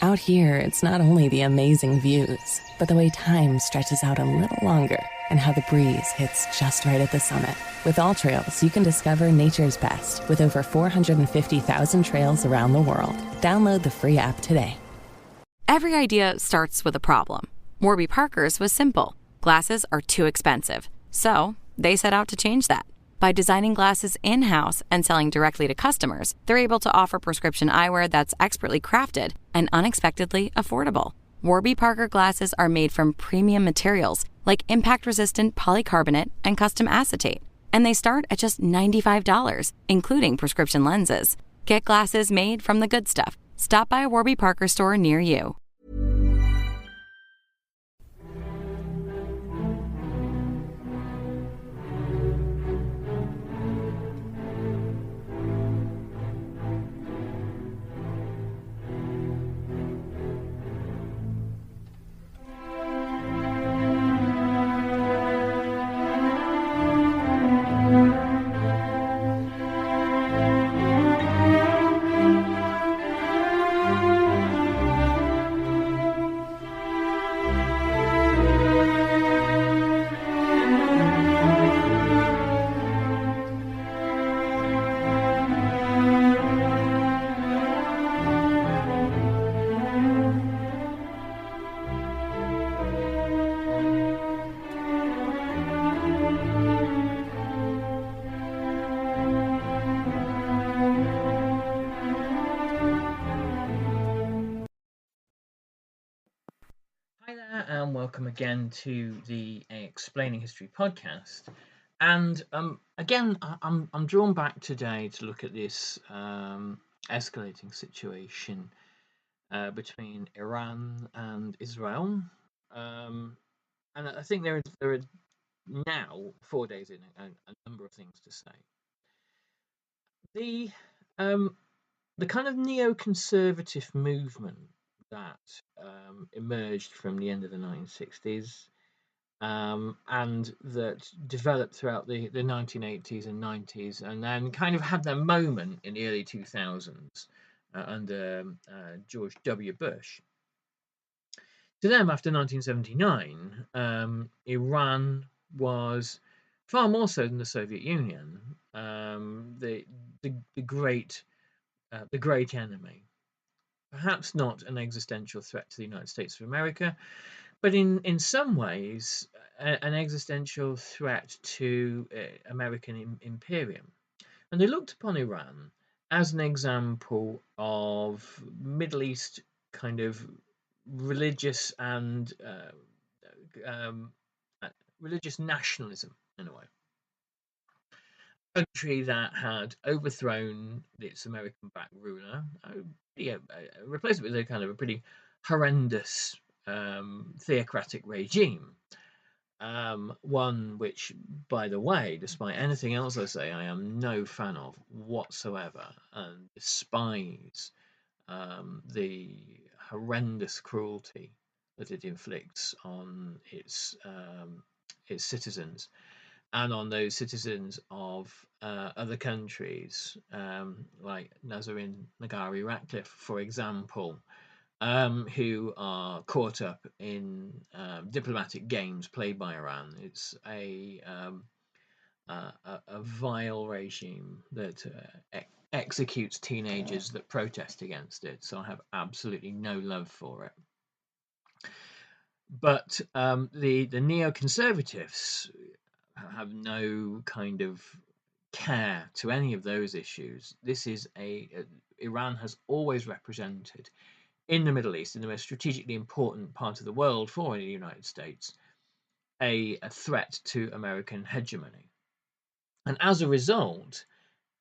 Out here, it's not only the amazing views, but the way time stretches out a little longer and how the breeze hits just right at the summit. With All Trails, you can discover nature's best with over 450,000 trails around the world. Download the free app today. Every idea starts with a problem. Warby Parker's was simple. Glasses are too expensive. So they set out to change that. By designing glasses in-house and selling directly to customers, they're able to offer prescription eyewear that's expertly crafted and unexpectedly affordable. Warby Parker glasses are made from premium materials like impact-resistant polycarbonate and custom acetate. And they start at just $95, including prescription lenses. Get glasses made from the good stuff. Stop by a Warby Parker store near you. Hi there, and welcome again to the Explaining History podcast. And again, I'm drawn back today to look at this escalating situation between Iran and Israel. And I think there are now 4 days in a number of things to say. The kind of neoconservative movement that emerged from the end of the 1960s and that developed throughout the 1980s and 90s, and then kind of had their moment in the early 2000s under George W. Bush. To them, after 1979, Iran was far more so than the Soviet Union, the great enemy. Perhaps not an existential threat to the United States of America, but in some ways an existential threat to American imperium. And they looked upon Iran as an example of Middle East kind of religious and religious nationalism in a way. Country that had overthrown its American-backed ruler, replaced it with a kind of a pretty horrendous theocratic regime. One which, by the way, despite anything else I say, I am no fan of whatsoever, and despise the horrendous cruelty that it inflicts on its citizens, and on those citizens of other countries, like Nazarene Nagari Ratcliffe, for example, who are caught up in diplomatic games played by Iran. It's a vile regime that executes teenagers that protest against it, so I have absolutely no love for it. But the neoconservatives have no kind of care to any of those issues. This is Iran has always represented in the Middle East, in the most strategically important part of the world for the United States, a threat to American hegemony. And as a result,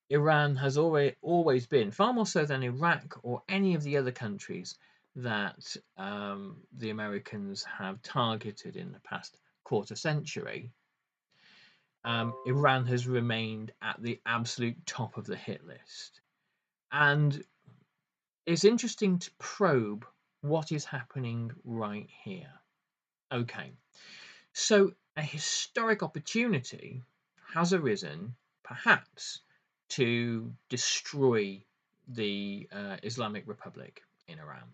Iran has always been, far more so than Iraq or any of the other countries that the Americans have targeted in the past quarter century, Iran has remained at the absolute top of the hit list. And it's interesting to probe what is happening right here. Okay, so a historic opportunity has arisen, perhaps, to destroy the Islamic Republic in Iran.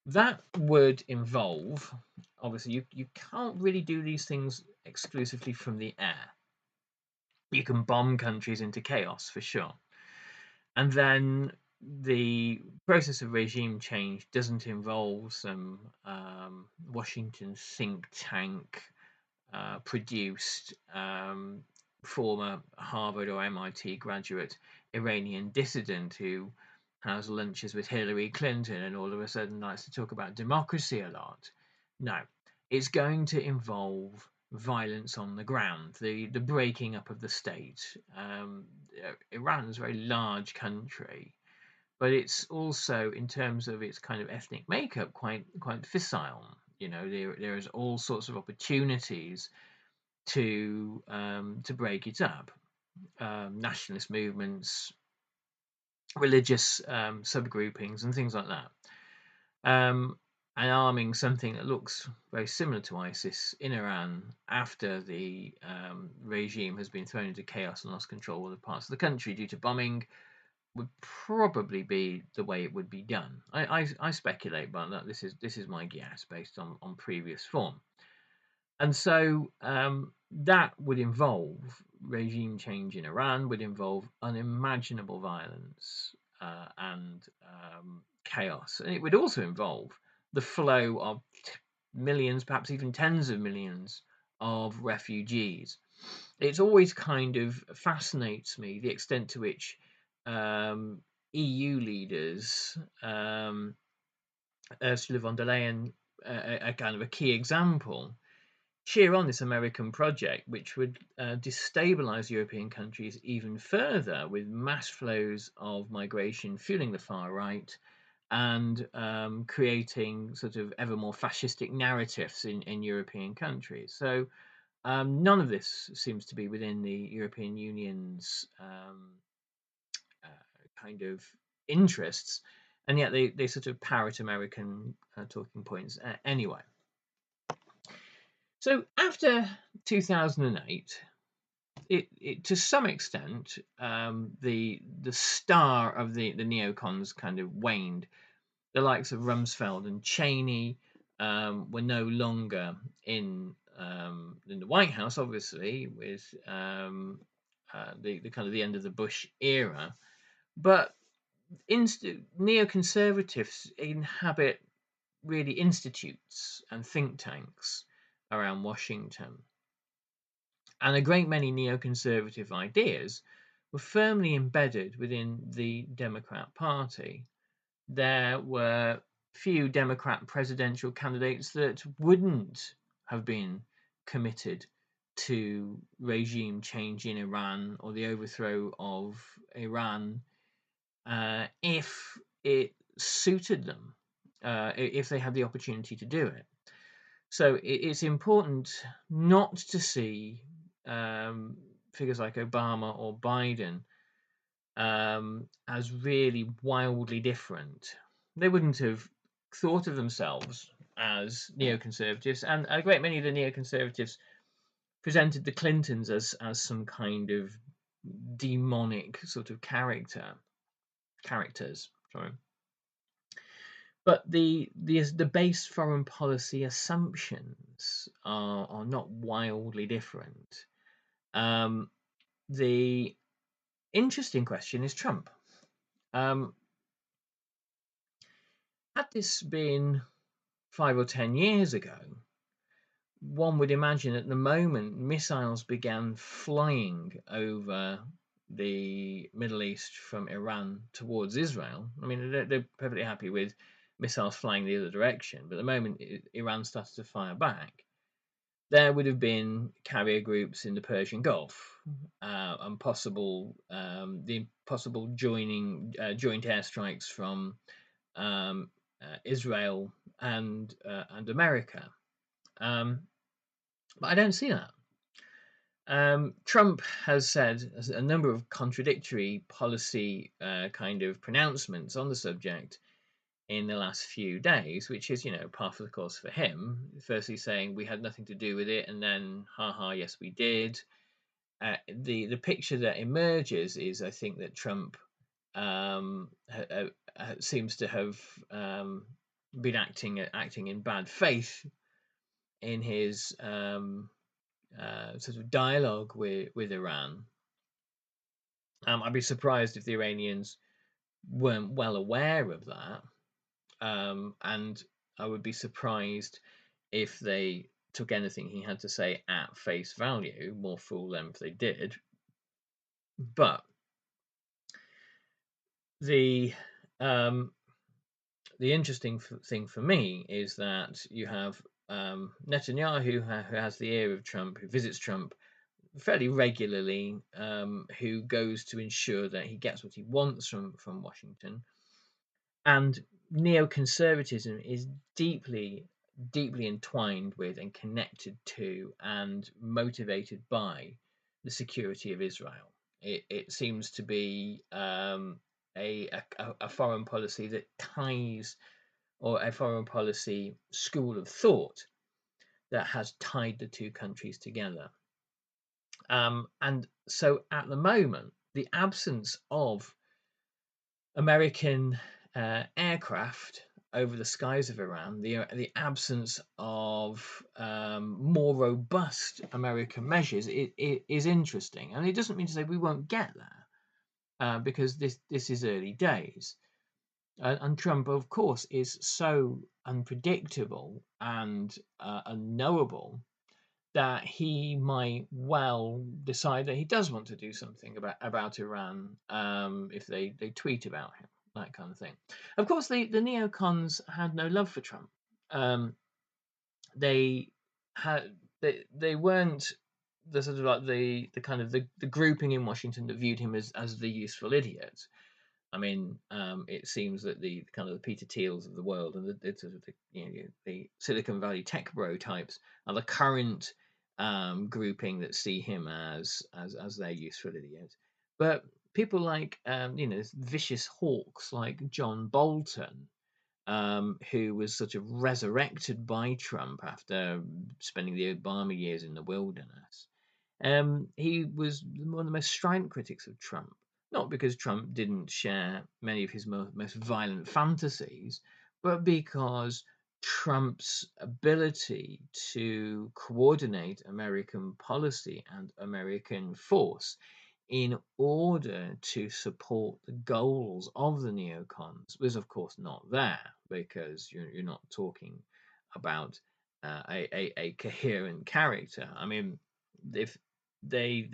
That would involve, obviously, you can't really do these things exclusively from the air. You can bomb countries into chaos for sure. And then the process of regime change doesn't involve some Washington think tank produced former Harvard or MIT graduate Iranian dissident who has lunches with Hillary Clinton and all of a sudden likes to talk about democracy a lot. No, it's going to involve violence on the ground, the breaking up of the state. Iran is a very large country, but it's also, in terms of its kind of ethnic makeup, quite fissile. You know, there is all sorts of opportunities to break it up. Nationalist movements, religious subgroupings, and things like that. And arming something that looks very similar to ISIS in Iran after the regime has been thrown into chaos and lost control of the parts of the country due to bombing would probably be the way it would be done. I speculate, but this is my guess based on previous form. And so that would involve regime change in Iran, would involve unimaginable violence and chaos. And it would also involve the flow of millions, perhaps even tens of millions of refugees. It's always kind of fascinates me the extent to which EU leaders, Ursula von der Leyen, a kind of a key example, cheer on this American project, which would destabilize European countries even further with mass flows of migration fueling the far right and creating sort of ever more fascistic narratives in European countries. So none of this seems to be within the European Union's kind of interests, and yet they sort of parrot American talking points anyway. So after 2008, it to some extent the star of the neocons kind of waned. The likes of Rumsfeld and Cheney were no longer in the White House, obviously, with the kind of the end of the Bush era, but neoconservatives inhabit really institutes and think tanks around Washington. And a great many neoconservative ideas were firmly embedded within the Democrat Party. There were few Democrat presidential candidates that wouldn't have been committed to regime change in Iran or the overthrow of Iran if it suited them, if they had the opportunity to do it. So it's important not to see figures like Obama or Biden as really wildly different. They wouldn't have thought of themselves as neoconservatives, and a great many of the neoconservatives presented the Clintons as some kind of demonic sort of characters. Sorry. But the base foreign policy assumptions are not wildly different. The interesting question is Trump. Had this been 5 or 10 years ago, one would imagine at the moment missiles began flying over the Middle East from Iran towards Israel. I mean, they're perfectly happy with missiles flying the other direction, but the moment Iran started to fire back, there would have been carrier groups in the Persian Gulf and possible joint airstrikes from Israel and America. But I don't see that. Trump has said a number of contradictory policy kind of pronouncements on the subject in the last few days, which is, par for the course for him. Firstly, saying we had nothing to do with it, and then, yes, we did. The picture that emerges is, I think, that Trump seems to have been acting in bad faith in his sort of dialogue with Iran. I'd be surprised if the Iranians weren't well aware of that, and I would be surprised if they took anything he had to say at face value. More fool them if they did. But the interesting thing for me is that you have Netanyahu, who has the ear of Trump, who visits Trump fairly regularly, who goes to ensure that he gets what he wants from Washington. And neoconservatism is deeply entwined with and connected to and motivated by the security of Israel. It seems to be a foreign policy that ties, or a foreign policy school of thought that has tied the two countries together. And so at the moment, the absence of American aircraft over the skies of Iran, the absence of more robust American measures, it is interesting. And it doesn't mean to say we won't get there, because this is early days. And Trump, of course, is so unpredictable and unknowable that he might well decide that he does want to do something about Iran, if they tweet about him, that kind of thing. Of course, the neocons had no love for Trump. They weren't the sort of like the kind of the grouping in Washington that viewed him as the useful idiot. I mean, it seems that the kind of the Peter Thiels of the world and the sort of the Silicon Valley tech bro types are the current grouping that see him as their useful idiot. But people like vicious hawks like John Bolton, who was sort of resurrected by Trump after spending the Obama years in the wilderness. He was one of the most strident critics of Trump, not because Trump didn't share many of his most violent fantasies, but because Trump's ability to coordinate American policy and American force in order to support the goals of the neocons was, of course, not there, because you're not talking about a coherent character. I mean, if they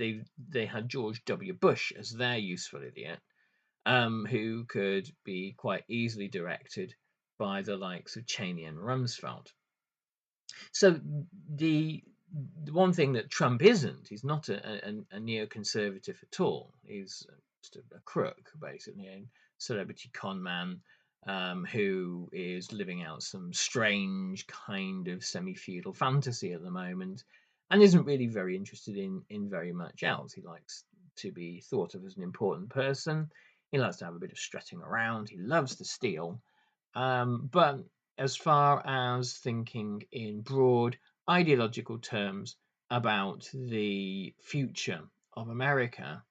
had George W. Bush as their useful idiot, who could be quite easily directed by the likes of Cheney and Rumsfeld. So the one thing that Trump isn't, he's not a neoconservative at all. He's just a crook, basically, a celebrity con man, who is living out some strange kind of semi-feudal fantasy at the moment, and isn't really very interested in very much else. He likes to be thought of as an important person. He likes to have a bit of strutting around. He loves to steal. But as far as thinking in broad ideological terms about the future of America,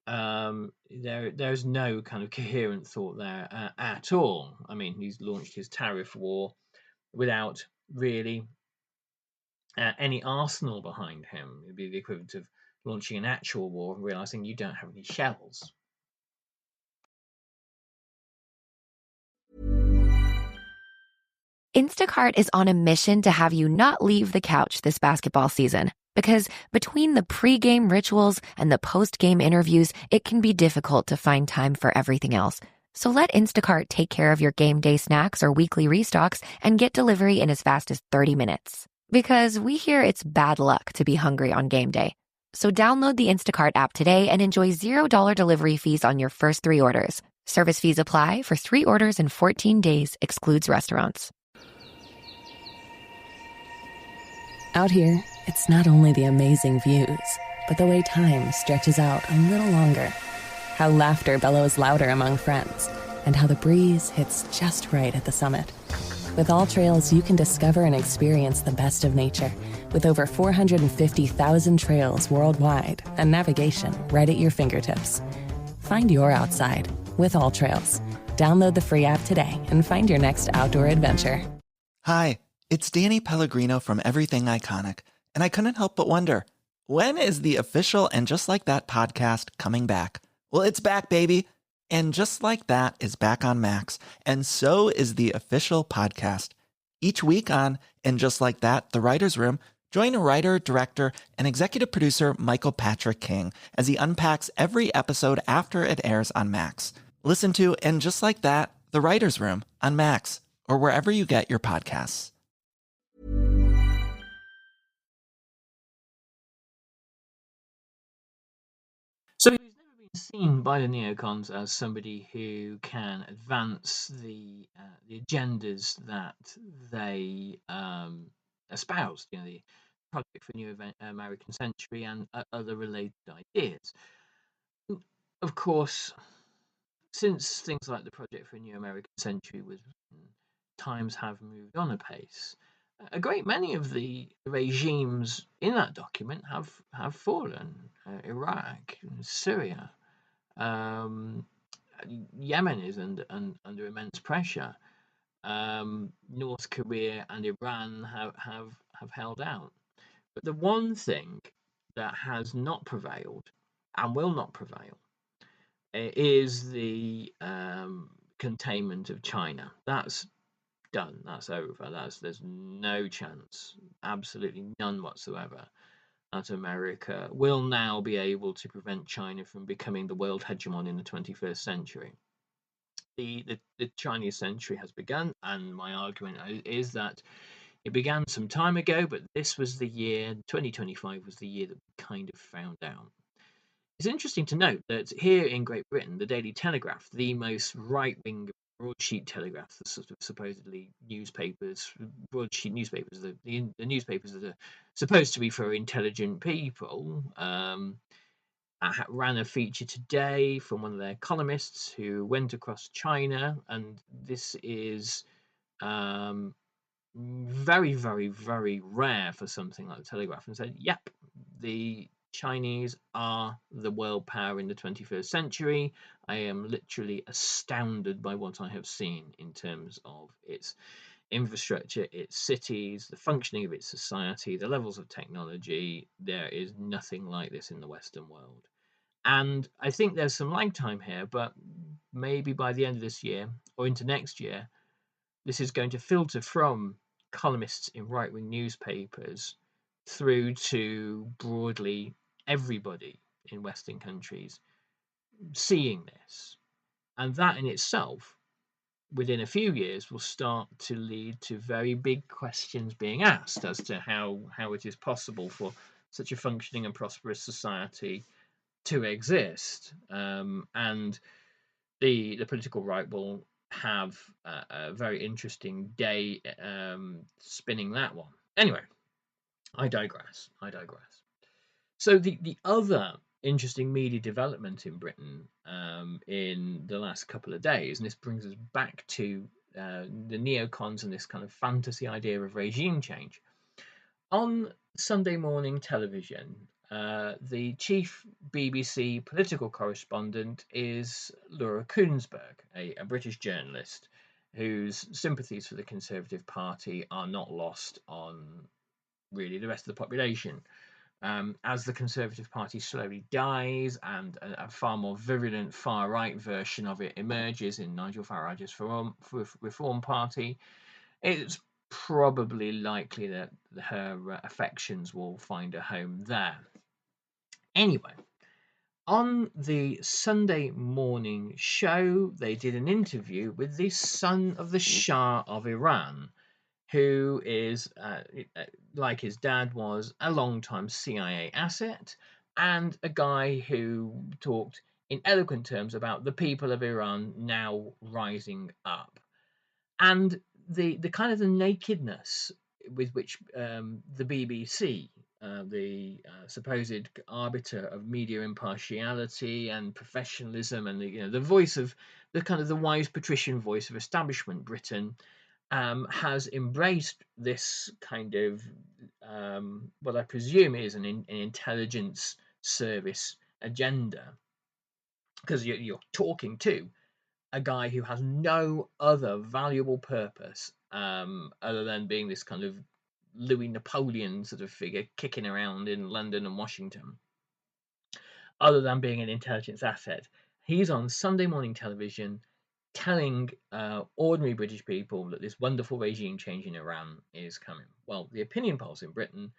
there's no kind of coherent thought there at all. I mean, he's launched his tariff war without really any arsenal behind him. It'd be the equivalent of launching an actual war and realizing you don't have any shells. Instacart is on a mission to have you not leave the couch this basketball season. Because between the pre-game rituals and the post-game interviews, it can be difficult to find time for everything else. So let Instacart take care of your game day snacks or weekly restocks and get delivery in as fast as 30 minutes. Because we hear it's bad luck to be hungry on game day. So download the Instacart app today and enjoy $0 delivery fees on your first 3 orders. Service fees apply for 3 orders in 14 days, excludes restaurants. Out here, it's not only the amazing views, but the way time stretches out a little longer. How laughter bellows louder among friends, and how the breeze hits just right at the summit. With All Trails, you can discover and experience the best of nature, with over 450,000 trails worldwide and navigation right at your fingertips. Find your outside with All Trails. Download the free app today and find your next outdoor adventure. Hi, it's Danny Pellegrino from Everything Iconic, and I couldn't help but wonder, when is the official And Just Like That podcast coming back? Well, it's back, baby. And Just Like That is back on Max, and so is the official podcast. Each week on And Just Like That, The Writer's Room, join writer, director, and executive producer Michael Patrick King as he unpacks every episode after it airs on Max. Listen to And Just Like That, The Writer's Room on Max, or wherever you get your podcasts. So he's never been seen by the neocons as somebody who can advance the agendas that they espoused, the Project for New American Century and other related ideas. Of course, since things like the Project for a New American Century was written, times have moved on apace. A great many of the regimes in that document have fallen. Iraq, Syria, Yemen is under immense pressure. North Korea and Iran have held out. But the one thing that has not prevailed and will not prevail is the containment of China. That's done. That's over. There's no chance, absolutely none whatsoever, that America will now be able to prevent China from becoming the world hegemon in the 21st century. The Chinese century has begun, and my argument is that it began some time ago, but this was the year, 2025 was the year that we kind of found out. It's interesting to note that here in Great Britain, the Daily Telegraph, the most right-wing broadsheet telegraph, the sort of supposedly newspapers, broadsheet newspapers, the newspapers that are supposed to be for intelligent people, ran a feature today from one of their columnists who went across China, and this is very, very, very rare for something like the Telegraph, and said, yep, the Chinese are the world power in the 21st century. I am literally astounded by what I have seen in terms of its infrastructure, its cities, the functioning of its society, the levels of technology. There is nothing like this in the Western world. And I think there's some lag time here, but maybe by the end of this year or into next year, this is going to filter from columnists in right-wing newspapers through to broadly everybody in Western countries seeing this. And that in itself, within a few years, will start to lead to very big questions being asked as to how it is possible for such a functioning and prosperous society to exist. And the political right will have a very interesting day spinning that one. Anyway, I digress. So the other interesting media development in Britain in the last couple of days, and this brings us back to the neocons and this kind of fantasy idea of regime change. On Sunday morning television, the chief BBC political correspondent is Laura Kuenssberg, a British journalist whose sympathies for the Conservative Party are not lost on really the rest of the population. As the Conservative Party slowly dies and a far more virulent far-right version of it emerges in Nigel Farage's Reform Party, it's probably likely that her affections will find a home there. Anyway, on the Sunday morning show, they did an interview with the son of the Shah of Iran, who is, like his dad was, a long-time CIA asset and a guy who talked in eloquent terms about the people of Iran now rising up. And the kind of the nakedness with which the BBC, the supposed arbiter of media impartiality and professionalism, and the voice of the kind of the wise patrician voice of establishment Britain, has embraced this kind of what I presume is an intelligence service agenda, because you're talking to a guy who has no other valuable purpose other than being this kind of Louis Napoleon sort of figure kicking around in London and Washington, other than being an intelligence asset. He's on Sunday morning television telling ordinary British people that this wonderful regime change in Iran is coming. Well, the opinion polls in Britain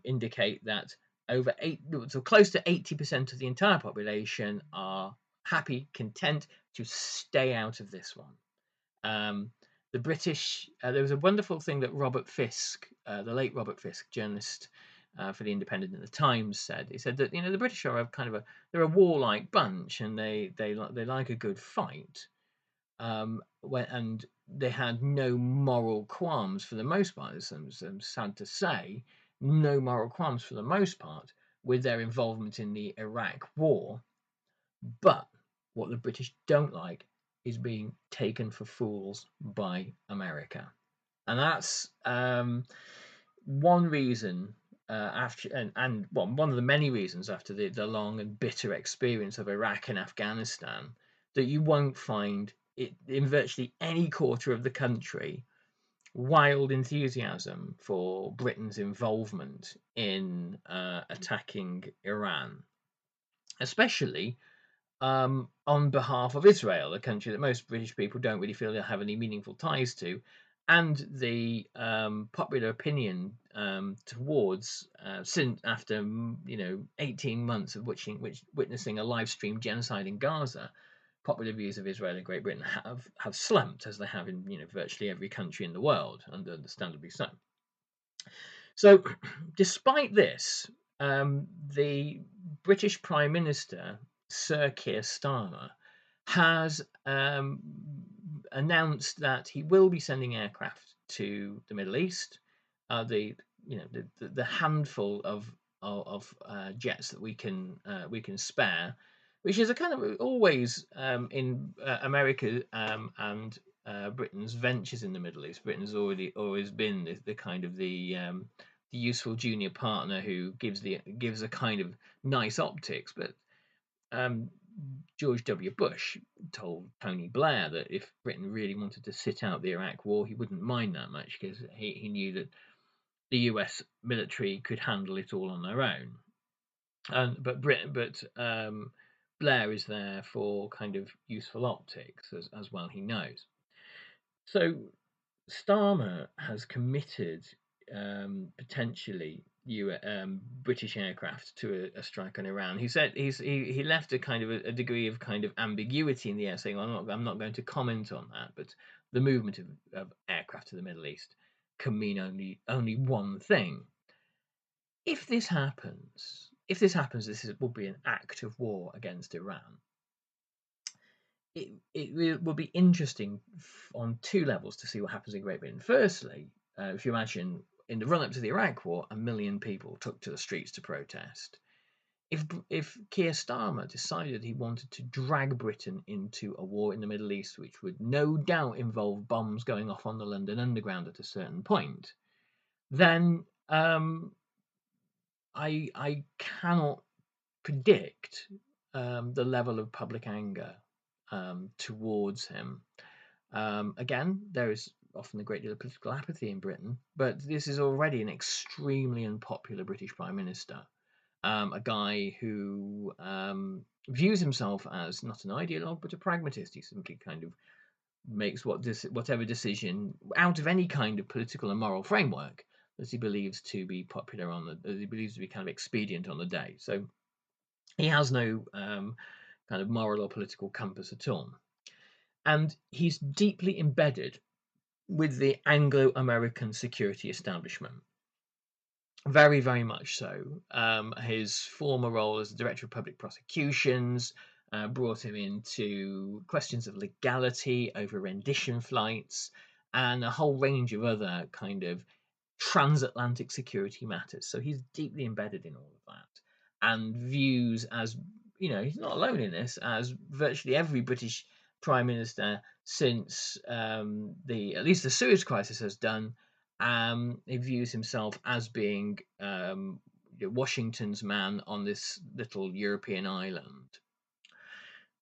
indicate that so close to 80% of the entire population are happy, content to stay out of this one. The British, there was a wonderful thing that Robert Fisk, the late Robert Fisk, journalist for the Independent and the Times, said. He said that the British are they're a warlike bunch, and they like a good fight. And they had no moral qualms for the most part. I'm sad to say, no moral qualms for the most part with their involvement in the Iraq War. But what the British don't like is being taken for fools by America, and that's one reason. One of the many reasons after the long and bitter experience of Iraq and Afghanistan that you won't find it in virtually any quarter of the country wild enthusiasm for Britain's involvement in attacking Iran, especially on behalf of Israel, a country that most British people don't really feel they have any meaningful ties to, and the popular opinion towards since after 18 months of witnessing a live stream genocide in Gaza, popular views of Israel and Great Britain have slumped, as they have in virtually every country in the world, and understandably so. So, despite this, the British Prime Minister, Sir Keir Starmer, has announced that he will be sending aircraft to the Middle East. The handful of jets that we can spare, which is a kind of always in America and Britain's ventures in the Middle East. Britain's always been the kind of the useful junior partner who gives a kind of nice optics. But George W. Bush told Tony Blair that if Britain really wanted to sit out the Iraq War, he wouldn't mind that much, because he knew that the US military could handle it all on their own. But Blair is there for kind of useful optics as well, he knows. So Starmer has committed potentially British aircraft to a strike on Iran. He said he left a kind of a degree of kind of ambiguity in the air, saying, I'm not going to comment on that, but the movement of aircraft to the Middle East can mean only one thing. If this happens, this will be an act of war against Iran. It will be interesting on two levels to see what happens in Great Britain. Firstly, if you imagine in the run-up to the Iraq War, 1 million people took to the streets to protest. If Keir Starmer decided he wanted to drag Britain into a war in the Middle East, which would no doubt involve bombs going off on the London Underground at a certain point, then I cannot predict the level of public anger towards him. Again, there is often a great deal of political apathy in Britain, but this is already an extremely unpopular British Prime Minister, a guy who views himself as not an ideologue but a pragmatist. He simply kind of makes whatever decision out of any kind of political and moral framework that he believes to be popular that he believes to be kind of expedient on the day. So he has no kind of moral or political compass at all. And he's deeply embedded with the Anglo-American security establishment. Very, very much so. His former role as Director of Public Prosecutions brought him into questions of legality over rendition flights and a whole range of other kind of transatlantic security matters. So he's deeply embedded in all of that, and views, as he's not alone in this, as virtually every British Prime Minister since at least the Suez Crisis has done. He views himself as being Washington's man on this little European island.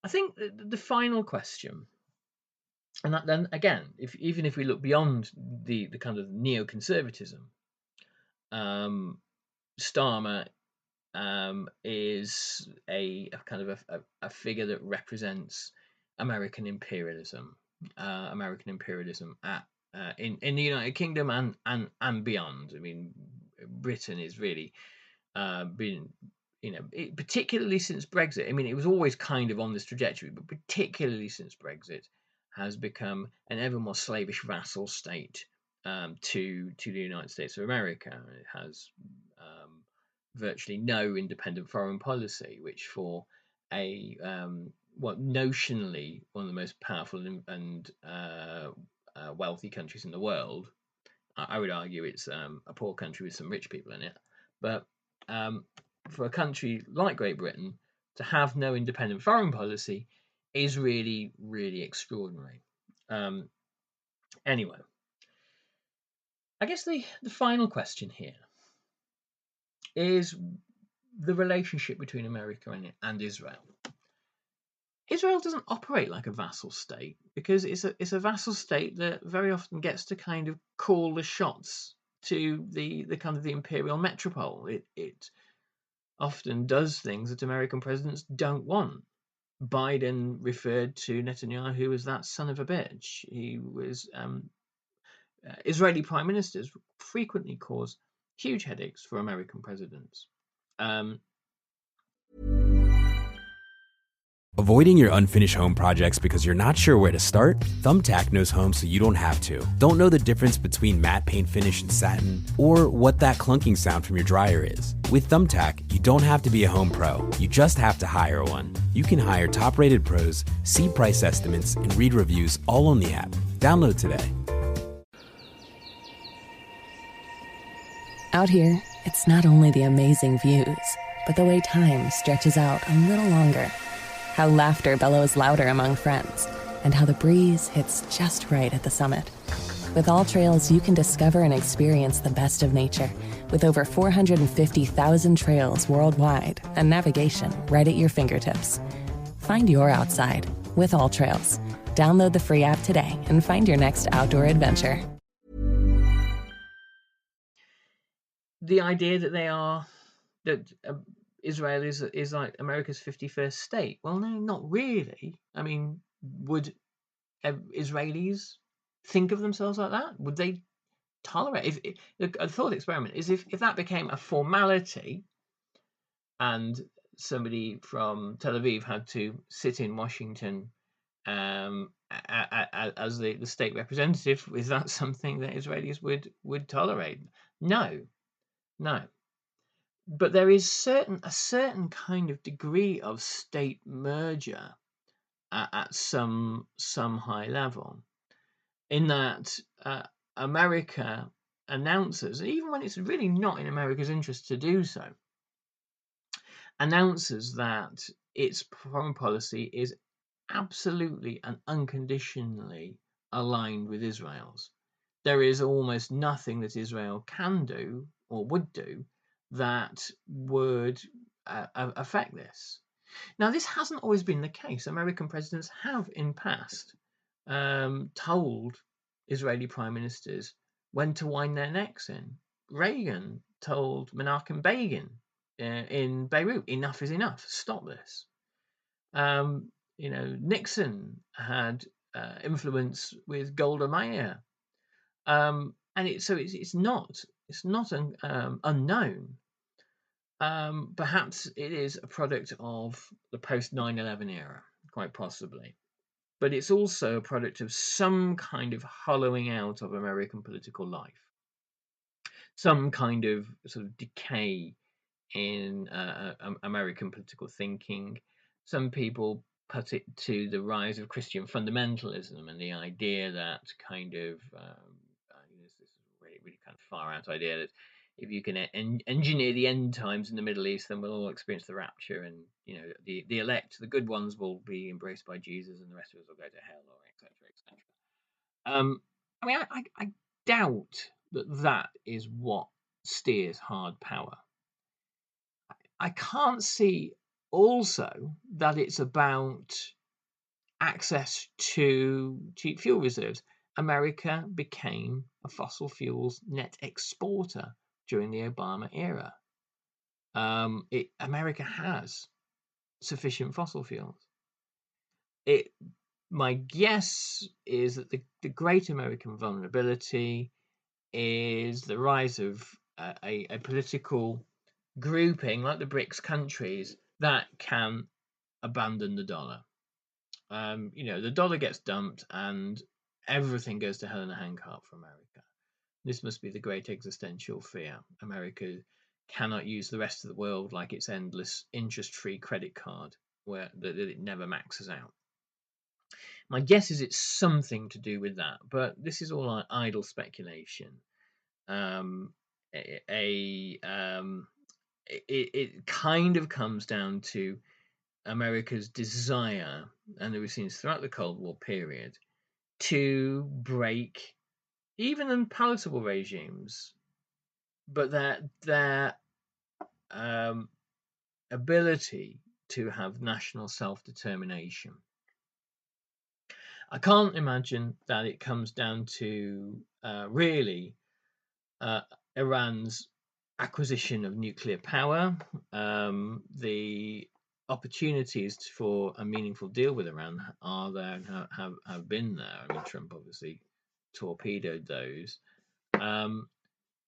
I think the final question, and that then again, even if we look beyond the kind of neoconservatism, Starmer is a kind of a figure that represents American imperialism, at in the United Kingdom and beyond. I mean, Britain is really been, particularly since Brexit. I mean, it was always kind of on this trajectory, but particularly since Brexit, has become an ever more slavish vassal state to the United States of America. It has virtually no independent foreign policy, which for a notionally one of the most powerful and wealthy countries in the world. I would argue it's a poor country with some rich people in it, but for a country like Great Britain to have no independent foreign policy is really, really extraordinary. Anyway, I guess the final question here is the relationship between America and Israel. Israel doesn't operate like a vassal state because it's a vassal state that very often gets to kind of call the shots to the kind of the imperial metropole. It often does things that American presidents don't want. Biden referred to Netanyahu as that son of a bitch. He was Israeli prime ministers frequently cause huge headaches for American presidents. Avoiding your unfinished home projects because you're not sure where to start? Thumbtack knows home so you don't have to. Don't know the difference between matte paint finish and satin? Or what that clunking sound from your dryer is? With Thumbtack, you don't have to be a home pro. You just have to hire one. You can hire top-rated pros, see price estimates, and read reviews all on the app. Download today. Out here, it's not only the amazing views, but the way time stretches out a little longer. How laughter bellows louder among friends, and how the breeze hits just right at the summit. With All Trails, you can discover and experience the best of nature, with over 450,000 trails worldwide and navigation right at your fingertips. Find your outside with All Trails. Download the free app today and find your next outdoor adventure. The idea that Israel is like America's 51st state. Well, no, not really. I mean, would Israelis think of themselves like that? Would they tolerate? A thought experiment is if that became a formality, and somebody from Tel Aviv had to sit in Washington as the state representative, is that something that Israelis would tolerate? No. But there is a certain kind of degree of state merger at some high level, in that America announces, even when it's really not in America's interest to do so, announces that its foreign policy is absolutely and unconditionally aligned with Israel's. There is almost nothing that Israel can do or would do that would affect this. Now, this hasn't always been the case. American presidents have, in past, told Israeli prime ministers when to wind their necks in. Reagan told Menachem Begin in Beirut, enough is enough, stop this. Nixon had influence with Golda Meir. And it's not unknown. Perhaps it is a product of the post 9/11 era, quite possibly, but it's also a product of some kind of hollowing out of American political life, some kind of sort of decay in American political thinking. Some people put it to the rise of Christian fundamentalism and the idea that kind of this is a really kind of far out idea that if you can engineer the end times in the Middle East, then we'll all experience the rapture, and the elect, the good ones, will be embraced by Jesus, and the rest of us will go to hell, or etc. I mean, I doubt that is what steers hard power. I can't see also that it's about access to cheap fuel reserves, America became a fossil fuels net exporter during the Obama era. America has sufficient fossil fuels. My guess is that the great American vulnerability is the rise of a political grouping like the BRICS countries that can abandon the dollar. The dollar gets dumped and everything goes to hell in a handcart for America. This must be the great existential fear. America cannot use the rest of the world like its endless interest-free credit card where that it never maxes out. My guess is it's something to do with that, but this is all idle speculation. It kind of comes down to America's desire, and it was seen throughout the Cold War period, to break even unpalatable regimes, but their ability to have national self-determination. I can't imagine that it comes down to Iran's acquisition of nuclear power, the opportunities for a meaningful deal with Iran are there and have been there. I mean, Trump obviously torpedoed those.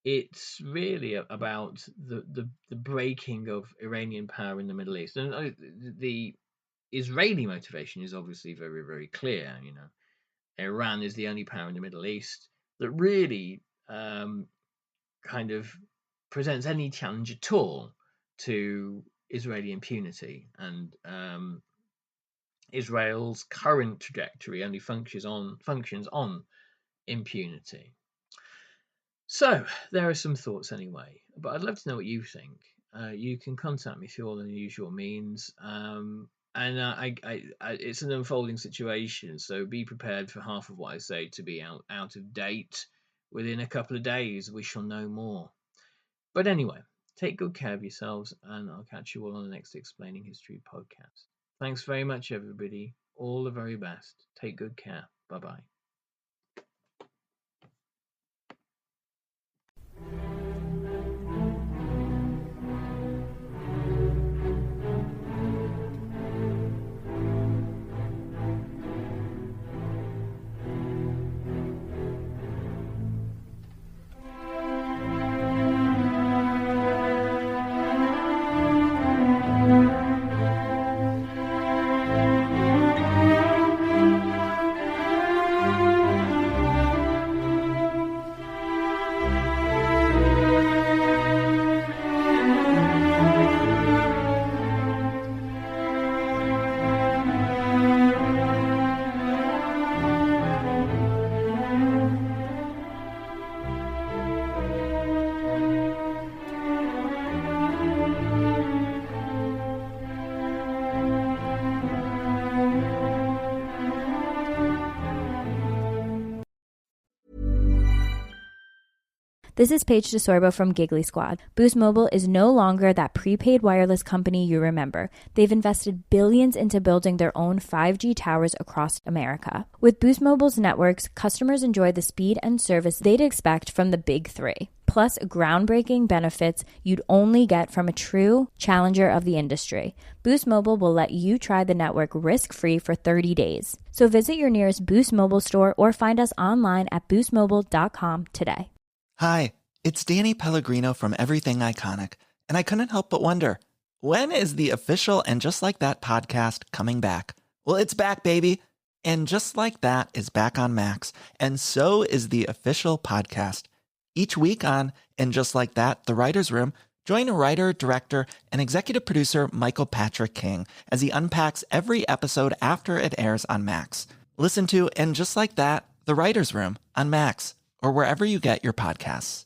It's really about the breaking of Iranian power in the Middle East, and the Israeli motivation is obviously very, very clear. Iran is the only power in the Middle East that really kind of presents any challenge at all to Israeli impunity, and Israel's current trajectory only functions on impunity. So there are some thoughts anyway, but I'd love to know what you think. You can contact me through all the usual means, and it's an unfolding situation, so be prepared for half of what I say to be out of date. Within a couple of days, we shall know more. But anyway, take good care of yourselves, and I'll catch you all on the next Explaining History podcast. Thanks very much, everybody. All the very best. Take good care. Bye-bye. This is Paige DeSorbo from Giggly Squad. Boost Mobile is no longer that prepaid wireless company you remember. They've invested billions into building their own 5G towers across America. With Boost Mobile's networks, customers enjoy the speed and service they'd expect from the big three. Plus, groundbreaking benefits you'd only get from a true challenger of the industry. Boost Mobile will let you try the network risk-free for 30 days. So visit your nearest Boost Mobile store or find us online at boostmobile.com today. Hi, it's Danny Pellegrino from Everything Iconic, and I couldn't help but wonder, when is the official And Just Like That podcast coming back? Well, it's back, baby. And Just Like That is back on Max, and so is the official podcast. Each week on And Just Like That, The Writer's Room, join writer, director, and executive producer Michael Patrick King as he unpacks every episode after it airs on Max. Listen to And Just Like That, The Writer's Room on Max, or wherever you get your podcasts.